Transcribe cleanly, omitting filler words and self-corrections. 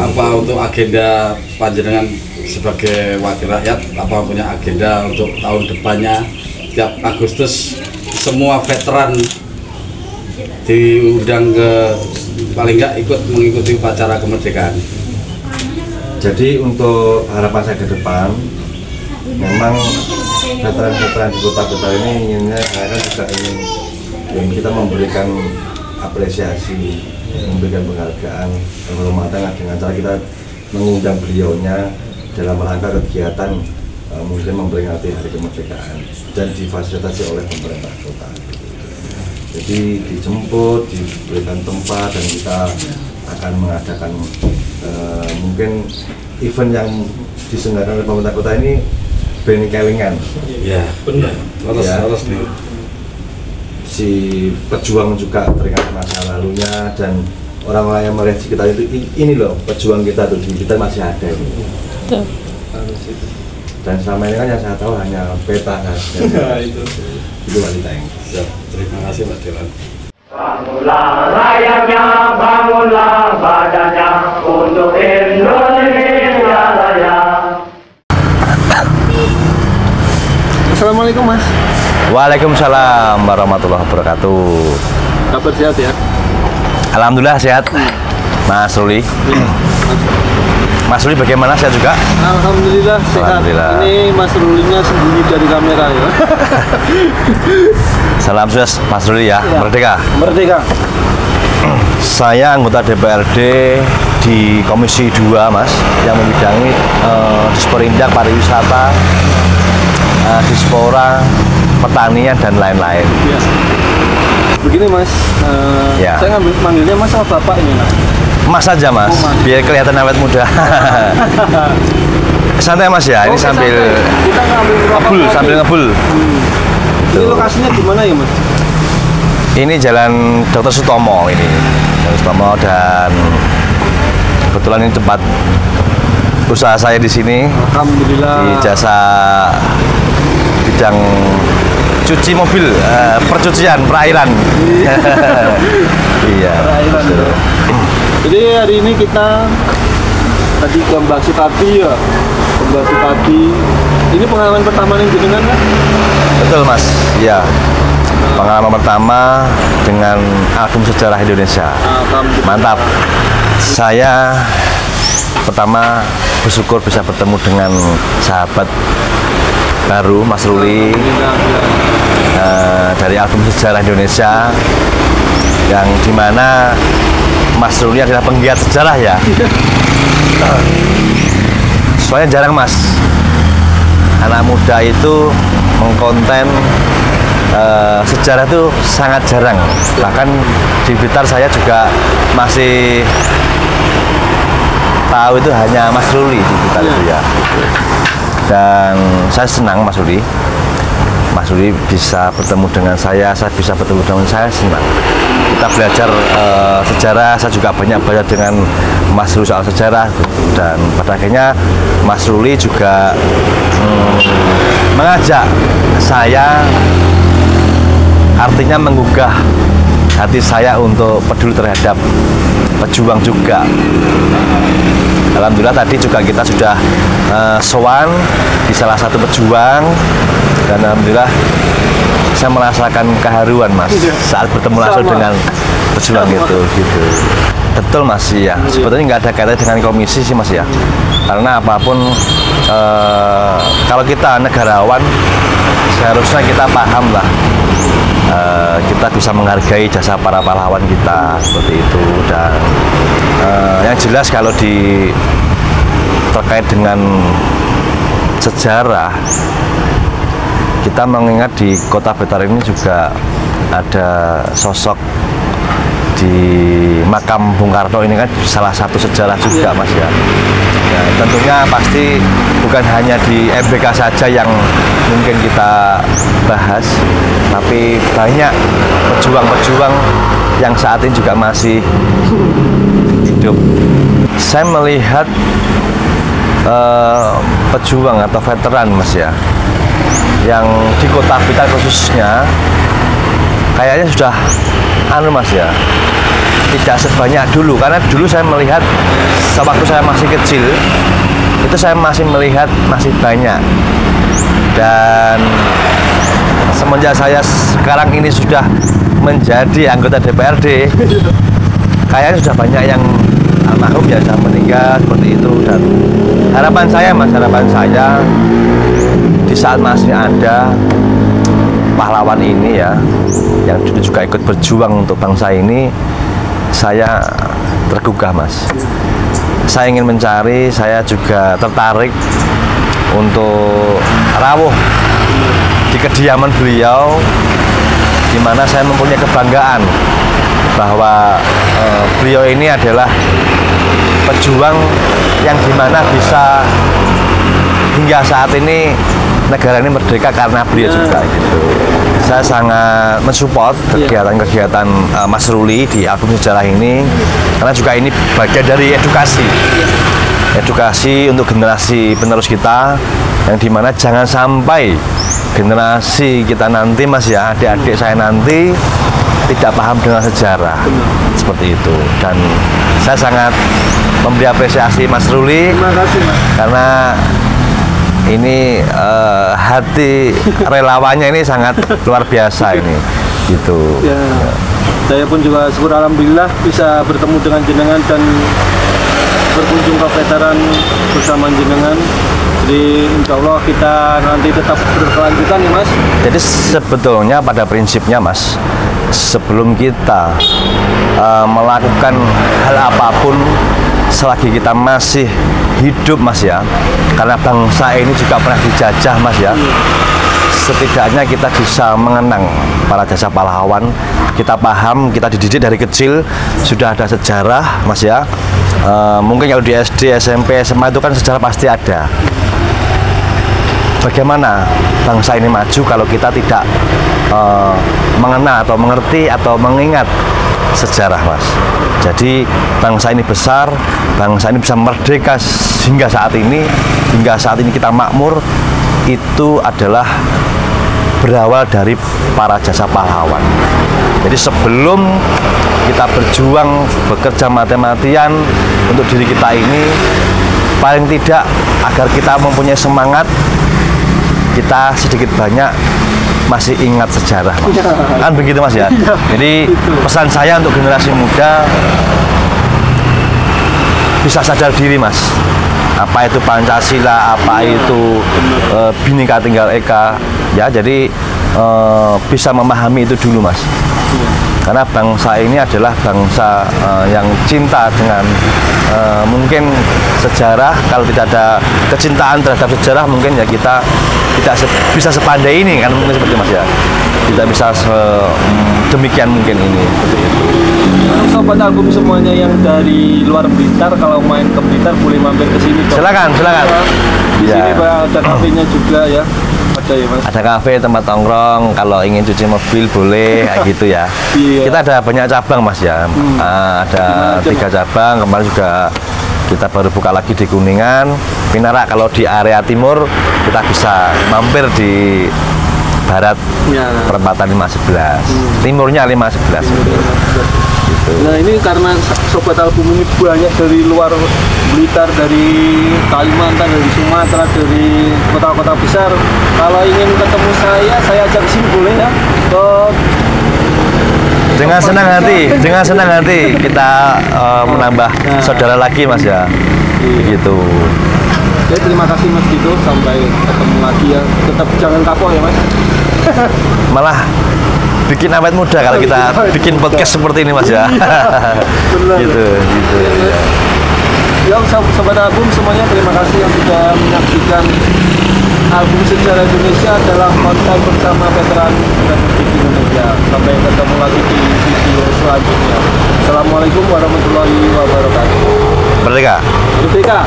apa untuk agenda panjenengan sebagai wakil rakyat, apa punya agenda untuk tahun depannya? Tiap Agustus semua veteran diundang ke paling nggak ikut mengikuti upacara kemerdekaan. Jadi untuk harapan saya ke depan, memang veteran-veteran di Kota Blitar ini inginnya, saya kan juga ingin kita memberikan apresiasi, memberikan penghargaan, penghormatan dengan cara kita mengundang beliaunya dalam rangka kegiatan mungkin memperingati Hari Kemerdekaan dan difasilitasi oleh pemerintah kota. Jadi dijemput, diberikan tempat, dan kita akan mengadakan mungkin event yang diselenggarakan oleh pemerintah kota ini band kelingan. Ya, benar. Harus nih. Si pejuang juga teringat masa lalunya, dan orang-orang yang melihat kita itu ini loh pejuang kita tuh, kita masih ada ini. Dan selama ini kan yang saya tahu hanya peta kan. Itu wanita yang. Terima kasih Pak Dewan. Bangunlah rakyatnya, bangunlah badannya untuk Indonesia Raya. Assalamualaikum Mas. Waalaikumsalam warahmatullahi wabarakatuh. Kabar sehat ya? Alhamdulillah sehat, Mas Ruli. Mas Ruli bagaimana, sehat juga? Alhamdulillah sehat. Alhamdulillah. Ini Mas Rulinya sembunyi dari kamera ya. Salam sukses Mas Ruli ya, merdeka. Merdeka. Saya anggota DPRD di Komisi 2 Mas, yang membidangi Disperindak Pariwisata, Dispora, Pertanian dan lain-lain. Ya. Begini Mas, Ya. saya manggilnya Mas sama Bapak ini Mas. Mas saja Mas, Oh, Mas. biar kelihatan awet muda. Santai Mas ya, ini Oke, sambil santai. Kita ngambil berapa ngebul, kopi. sambil ngebul. Ini lokasinya di mana ya Mas? Ini Jalan Dr. Sutomo ini, Jalan Sutomo, dan kebetulan ini tempat usaha saya di sini, Alhamdulillah. di jasa bidang cuci mobil, percucian, perairan. Iya. Perairan, betul. Jadi hari ini kita tadi ke Mbak Sukati ya, ke Mbak Sukati. Ini pengalaman pertama nih jenengan kan? Betul Mas, ya. Pengalaman pertama dengan album sejarah Indonesia. Alhamdulillah. Mantap. Saya pertama bersyukur bisa bertemu dengan sahabat baru Mas Ruli, dari album sejarah Indonesia, yang dimana Mas Ruli adalah penggiat sejarah ya. Soalnya jarang Mas, anak muda itu mengkonten sejarah itu sangat jarang. Bahkan di Blitar saya juga masih tahu itu hanya Mas Ruli di Blitar itu ya. Dan saya senang Mas Ruli bisa bertemu dengan saya bisa bertemu dengan saya, senang. Kita belajar sejarah, saya juga banyak belajar dengan Mas Ruli soal sejarah, dan pada akhirnya Mas Ruli juga mengajak saya, artinya menggugah hati saya untuk peduli terhadap pejuang juga. Alhamdulillah tadi juga kita sudah sowan di salah satu pejuang, dan alhamdulillah saya merasakan keharuan Mas saat bertemu langsung dengan pejuang itu gitu. Betul Mas ya, sebetulnya nggak ada kaitannya dengan komisi sih Mas ya, karena apapun kalau kita negarawan seharusnya kita paham lah, kita bisa menghargai jasa para pahlawan kita seperti itu. Dan yang jelas kalau terkait dengan sejarah, kita mengingat di Kota Blitar ini juga ada sosok di makam Bung Karno, ini kan salah satu sejarah juga Mas ya. Ya, tentunya pasti bukan hanya di MBK saja yang mungkin kita bahas, tapi banyak pejuang-pejuang yang saat ini juga masih hidup. Saya melihat pejuang atau veteran Mas ya, yang di Kota Blitar khususnya kayaknya sudah Mas ya, tidak sebanyak dulu, karena dulu saya melihat sewaktu saya masih kecil itu saya masih melihat masih banyak, dan semenjak saya sekarang ini sudah menjadi anggota DPRD, kayaknya sudah banyak yang almarhum ya sudah meninggal seperti itu. Dan harapan saya Mas, harapan saya di saat masih ada pahlawan ini ya, yang dulu juga ikut berjuang untuk bangsa ini, saya tergugah Mas. Saya ingin mencari, saya juga tertarik untuk rawuh di kediaman beliau, di mana saya mempunyai kebanggaan bahwa beliau ini adalah pejuang yang dimana bisa hingga saat ini negara ini merdeka karena beliau juga gitu. Saya sangat mensupport kegiatan-kegiatan Mas Ruli di album sejarah ini, karena juga ini bagian dari edukasi untuk generasi penerus kita, yang dimana jangan sampai generasi kita nanti Mas ya, adik-adik saya nanti tidak paham dengan sejarah seperti itu. Dan saya sangat memberi apresiasi Mas Ruli. Terima kasih Mas. Karena ini hati relawannya ini sangat luar biasa ini gitu. Ya, saya pun juga syukur alhamdulillah bisa bertemu dengan jenengan dan berkunjung ke veteran bersama jenengan. Jadi insya Allah kita nanti tetap berkelanjutan ya Mas. Jadi sebetulnya pada prinsipnya Mas, sebelum kita melakukan hal apapun, selagi kita masih hidup Mas ya, karena bangsa ini juga pernah dijajah Mas ya, setidaknya kita bisa mengenang para jasa pahlawan. Kita paham, kita dididik dari kecil sudah ada sejarah Mas ya. Mungkin kalau di SD, SMP, SMA itu kan sejarah pasti ada. Bagaimana bangsa ini maju kalau kita tidak mengenal atau mengerti atau mengingat sejarah Mas. Jadi bangsa ini besar, bangsa ini bisa merdeka hingga saat ini kita makmur, itu adalah berawal dari para jasa pahlawan. Jadi sebelum kita berjuang, bekerja mati-matian untuk diri kita ini, paling tidak agar kita mempunyai semangat, kita sedikit banyak masih ingat sejarah Mas. Kan begitu Mas ya. Jadi pesan saya untuk generasi muda, bisa sadar diri Mas, apa itu Pancasila, apa itu Bhinneka Tunggal Ika ya. Jadi bisa memahami itu dulu Mas, karena bangsa ini adalah bangsa yang cinta dengan mungkin sejarah. Kalau tidak ada kecintaan terhadap sejarah, mungkin ya kita tidak bisa sepandai ini kan, mungkin seperti Mas ya, tidak bisa demikian mungkin ini seperti itu. Sobat album semuanya yang dari luar Blitar, kalau main ke Blitar boleh mampir ke sini. Silakan. Di sini ada kafenya juga ya. Ada ya Mas. Ada kafe, tempat nongkrong, kalau ingin cuci mobil boleh kayak gitu ya. Iya. Kita ada banyak cabang Mas ya. Ada 3 cabang, kemarin juga kita baru buka lagi di Kuningan, Pinara. Kalau di area timur kita bisa mampir di barat ya, perempatan 511, timurnya 511 gitu. Nah ini karena sobat album ini banyak dari luar Blitar, dari Kalimantan, dari Sumatera, dari kota-kota besar. Kalau ingin ketemu saya ajak ke sini boleh ya? Dengan senang hati kita menambah saudara lagi Mas ya. Begitu. Ya, terima kasih Mas Dito, sampai ketemu lagi ya. Tetap jangan kapok ya Mas. Malah bikin awet muda kalau kita bikin podcast seperti ini Mas ya. gitu. Ya, sobat album semuanya, terima kasih yang sudah menyaksikan album sejarah Indonesia dalam konten bersama veteran Republik Indonesia. Sampai ketemu lagi di video selanjutnya. Assalamualaikum warahmatullahi wabarakatuh. Merdeka.